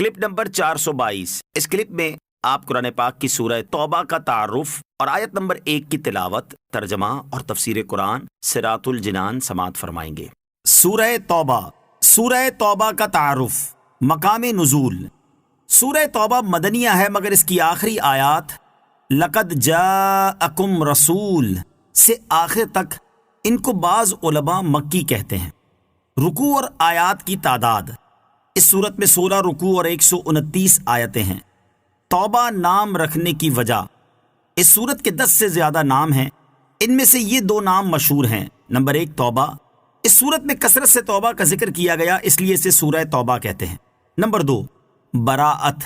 Clip number 422۔ اس clip میں آپ قرآن پاک کی سورہ توبہ کا تعارف اور آیت نمبر 1 کی تلاوت، ترجمہ اور تفسیر قرآن صراط الجنان سماعت فرمائیں گے۔ سورہ توبہ۔ سورہ توبہ کا تعارف، مقام نزول۔ سورہ توبہ مدنیہ ہے مگر اس کی آخری آیات لقد جاءکم رسول سے آخر تک ان کو بعض علماء مکی کہتے ہیں۔ رکوع اور آیات کی تعداد، اس صورت میں 16 رکوع اور 129 آیتیں ہیں۔ توبہ نام رکھنے کی وجہ، اس صورت کے 10 سے زیادہ نام ہیں، ان میں سے یہ 2 نام مشہور ہیں۔ نمبر 1 توبہ، اس صورت میں کثرت سے توبہ کا ذکر کیا گیا اس لیے اسے سورہ توبہ کہتے ہیں۔ نمبر 2 براءت،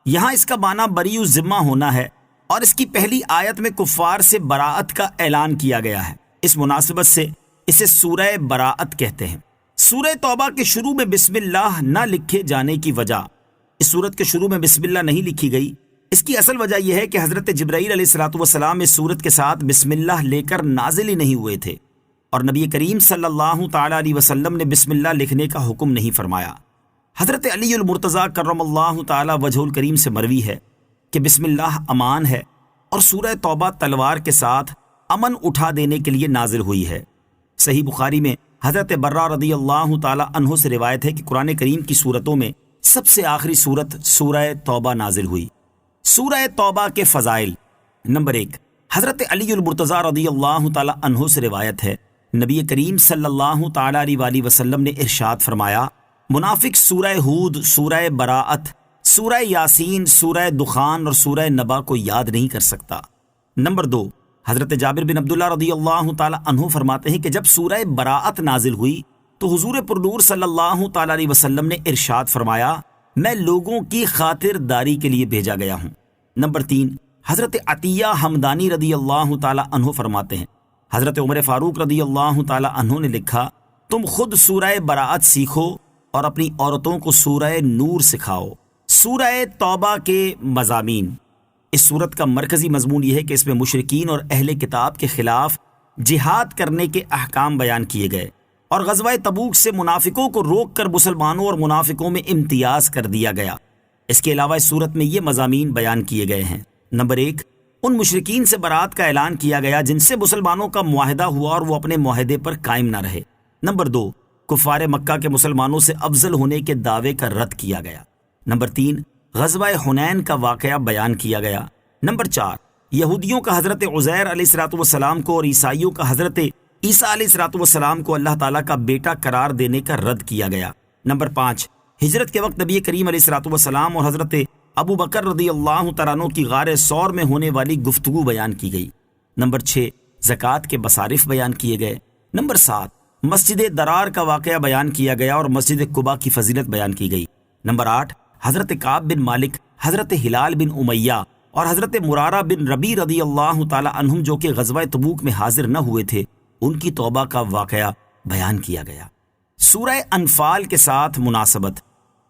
یہاں اس کا معنی بری الذمہ ہونا ہے اور اس کی پہلی آیت میں کفار سے براءت کا اعلان کیا گیا ہے، اس مناسبت سے اسے سورہ براءت کہتے ہیں۔ سورہ توبہ کے شروع میں بسم اللہ نہ لکھے جانے کی وجہ، اس سورت کے شروع میں بسم اللہ نہیں لکھی گئی، اس کی اصل وجہ یہ ہے کہ حضرت جبرائیل علیہ السلام اس سورت کے ساتھ بسم اللہ لے کر نازل ہی نہیں ہوئے تھے، اور نبی کریم صلی اللہ تعالی علیہ وسلم نے بسم اللہ لکھنے کا حکم نہیں فرمایا۔ حضرت علی المرتضیٰ کرم اللہ تعالی وجہ الکریم سے مروی ہے کہ بسم اللہ امان ہے اور سورہ توبہ تلوار کے ساتھ امن اٹھا دینے کے لیے نازل ہوئی ہے۔ صحیح بخاری میں حضرت برہ رضی اللہ تعالی عنہ سے روایت ہے کہ قرآن کریم کی سورتوں میں سب سے آخری سورت سورہ توبہ نازل ہوئی۔ سورہ توبہ کے فضائل۔ نمبر 1، حضرت علی المرتضیٰ رضی اللہ تعالی عنہ سے روایت ہے، نبی کریم صلی اللہ تعالی علیہ وسلم نے ارشاد فرمایا، منافق سورہ ہود، سورہ براءت، سورہ یاسین، سورہ دخان اور سورہ نبا کو یاد نہیں کر سکتا۔ نمبر 2، حضرت جابر بن عبداللہ رضی اللہ تعالی عنہ فرماتے ہیں کہ جب سورہ براءت نازل ہوئی تو حضور پرنور صلی اللہ تعالی علیہ وسلم نے ارشاد فرمایا، میں لوگوں کی خاطر داری کے لیے بھیجا گیا ہوں۔ نمبر 3، حضرت عطیہ حمدانی رضی اللہ تعالی عنہ فرماتے ہیں، حضرت عمر فاروق رضی اللہ تعالی عنہ نے لکھا، تم خود سورہ براءت سیکھو اور اپنی عورتوں کو سورہ نور سکھاؤ۔ سورہ توبہ کے مضامین۔ اس صورت کا مرکزی مضمون یہ ہے کہ اس میں مشرکین اور اہل کتاب کے خلاف جہاد کرنے کے احکام بیان کیے گئے اور غزوہ تبوک سے منافقوں کو روک کر مسلمانوں اور منافقوں میں امتیاز کر دیا گیا۔ اس کے علاوہ اس صورت میں یہ مضامین بیان کیے گئے ہیں۔ نمبر 1، ان مشرکین سے برات کا اعلان کیا گیا جن سے مسلمانوں کا معاہدہ ہوا اور وہ اپنے معاہدے پر قائم نہ رہے۔ نمبر 2، کفار مکہ کے مسلمانوں سے افضل ہونے کے دعوے کا رد کیا گیا۔ نمبر 3، غزوہ حنین کا واقعہ بیان کیا گیا۔ نمبر 4، یہودیوں کا حضرت عزیر علیہ السلام کو اور عیسائیوں کا حضرت عیسیٰ علیہ السلام کو اللہ تعالیٰ کا بیٹا قرار دینے کا رد کیا گیا۔ نمبر 5، ہجرت کے وقت نبی کریم علیہ السلام اور حضرت ابو بکر رضی اللہ تعالیٰ عنہ کی غار ثور میں ہونے والی گفتگو بیان کی گئی۔ نمبر 6، زکوٰۃ کے مصارف بیان کیے گئے۔ نمبر 7، مسجد درار کا واقعہ بیان کیا گیا اور مسجد قباء کی فضیلت بیان کی گئی۔ نمبر 8، حضرت کعب بن مالک، حضرت ہلال بن امیہ اور حضرت مرارہ بن ربیع رضی اللہ تعالی عنہم جو کہ غزوہ تبوک میں حاضر نہ ہوئے تھے، ان کی توبہ کا واقعہ بیان کیا گیا۔ سورہ انفال کے ساتھ مناسبت۔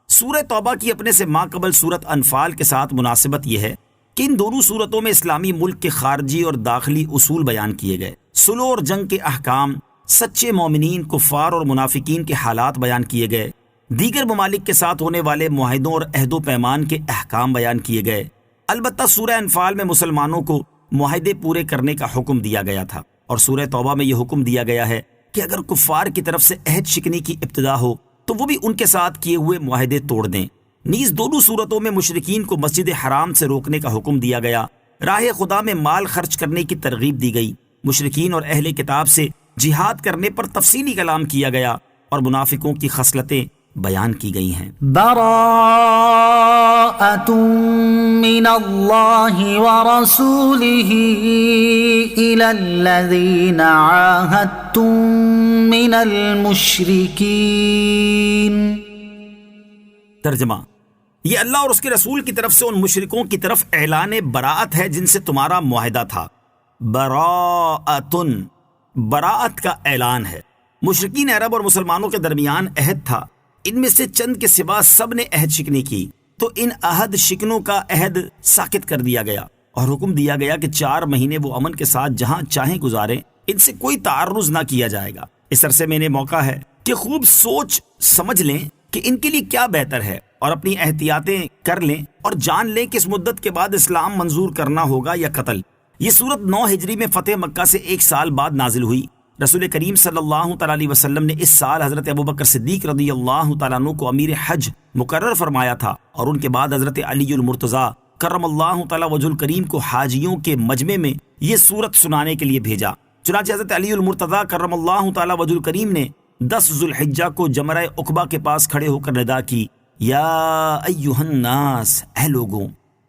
سورہ توبہ کی اپنے سے ماقبل سورت انفال کے ساتھ مناسبت یہ ہے کہ ان دونوں سورتوں میں اسلامی ملک کے خارجی اور داخلی اصول بیان کیے گئے، صلح اور جنگ کے احکام، سچے مومنین، کفار اور منافقین کے حالات بیان کیے گئے، دیگر ممالک کے ساتھ ہونے والے معاہدوں اور عہد و پیمان کے احکام بیان کیے گئے۔ البتہ سورہ انفال میں مسلمانوں کو معاہدے پورے کرنے کا حکم دیا گیا تھا، اور سورہ توبہ میں یہ حکم دیا گیا ہے کہ اگر کفار کی طرف سے عہد شکنی کی ابتدا ہو تو وہ بھی ان کے ساتھ کیے ہوئے معاہدے توڑ دیں۔ نیز دونوں صورتوں میں مشرکین کو مسجد حرام سے روکنے کا حکم دیا گیا، راہ خدا میں مال خرچ کرنے کی ترغیب دی گئی، مشرکین اور اہل کتاب سے جہاد کرنے پر تفصیلی کلام کیا گیا اور منافقوں کی خصلتیں بیان کی گئی ہیں۔ براءۃ من اللہ ورسولہ الی الذین عاہدتم من المشرکین۔ ترجمہ، یہ اللہ اور اس کے رسول کی طرف سے ان مشرکوں کی طرف اعلان براءت ہے جن سے تمہارا معاہدہ تھا۔ براءۃ، براءت کا اعلان ہے۔ مشرکین عرب اور مسلمانوں کے درمیان عہد تھا، ان میں سے چند کے سوا سب نے عہد شکنی کی، تو ان عہد شکنوں کا عہد ساقط کر دیا گیا اور حکم دیا گیا کہ 4 مہینے وہ امن کے ساتھ جہاں چاہیں گزاریں، ان سے کوئی تعرض نہ کیا جائے گا۔ اس عرصے میں انہیں موقع ہے کہ خوب سوچ سمجھ لیں کہ ان کے لیے کیا بہتر ہے اور اپنی احتیاطیں کر لیں اور جان لیں کہ اس مدت کے بعد اسلام منظور کرنا ہوگا یا قتل۔ یہ صورت 9 ہجری میں فتح مکہ سے 1 سال بعد نازل ہوئی۔ رسول کریم صلی اللہ تعالیٰ علیہ وسلم نے اس سال حضرت ابوبکر صدیق رضی اللہ تعالیٰ عنہ کو امیر حج مقرر فرمایا تھا، اور ان کے بعد حضرت علی المرتضیٰ کرم اللہ تعالیٰ وجہ الکریم کو حاجیوں کے مجمع میں یہ صورت سنانے کے لیے بھیجا۔ چنانچہ حضرت علی المرتضیٰ کرم اللہ تعالیٰ وجہ الکریم نے 10 ذوالحجہ کو جمرہ عقبہ کے پاس کھڑے ہو کر ندا کی، یا ایھا الناس، اے لوگوں،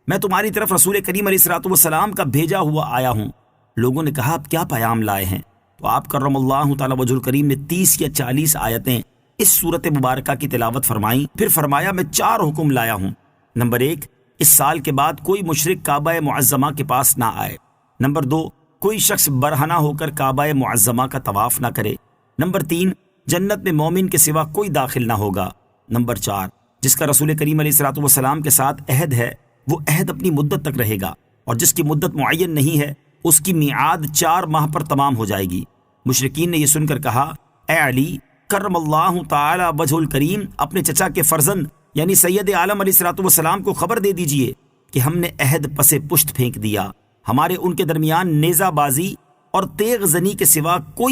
میں تمہاری طرف رسول کریم علیہ الصلوۃ والسلام کا بھیجا ہوا آیا ہوں۔ لوگوں نے کہا آپ کیا پیام لائے ہیں؟ تو آپ کرم اللہ تعالیٰ وجہ الکریم نے 30 یا 40 آیتیں اس صورت مبارکہ کی تلاوت فرمائیں، پھر فرمایا میں 4 حکم لایا ہوں۔ نمبر 1، اس سال کے بعد کوئی مشرک کعبہ معظمہ کے پاس نہ آئے۔ نمبر 2، کوئی شخص برہنہ ہو کر کعبہ معظمہ کا طواف نہ کرے۔ نمبر 3، جنت میں مومن کے سوا کوئی داخل نہ ہوگا۔ نمبر 4، جس کا رسول کریم علیہ الصلوۃ والسلام کے ساتھ عہد ہے وہ عہد اپنی مدت تک رہے گا، اور جس کی مدت معین نہیں ہے اس کی میعاد 4 ماہ پر تمام ہو جائے گی۔ مشرکین نے یہ سن کر کہا، اے علی کرم اللہ تعالی وجہ الکریم، اپنے چچا کے فرزند یعنی سید عالم علیہ الصلوۃ والسلام کو خبر دے دیجئے کہ ہم نے عہد پس پشت پھینک دیا، ہمارے ان کے درمیان نیزہ بازی اور تیغ زنی کے سوا کوئی